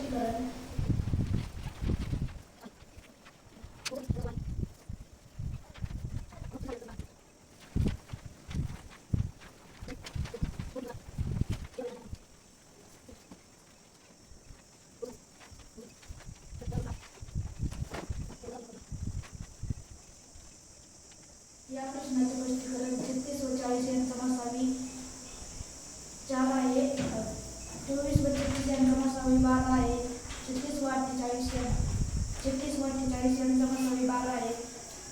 स्पष्टीकरण. या प्रश्नाचे स्पष्टीकरण 36 व 40 यांचा मसावी 4 आहे. 24 व 33 यांचा मसावी 12 आहे. 36 व 48 यांचा मसावी 12 आहे.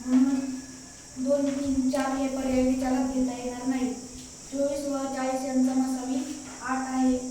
म्हणून 2, 3, 4 हे पर्याय विचारात घेता येणार नाही. 24 व 40 यांचा मसावी 8 आहे.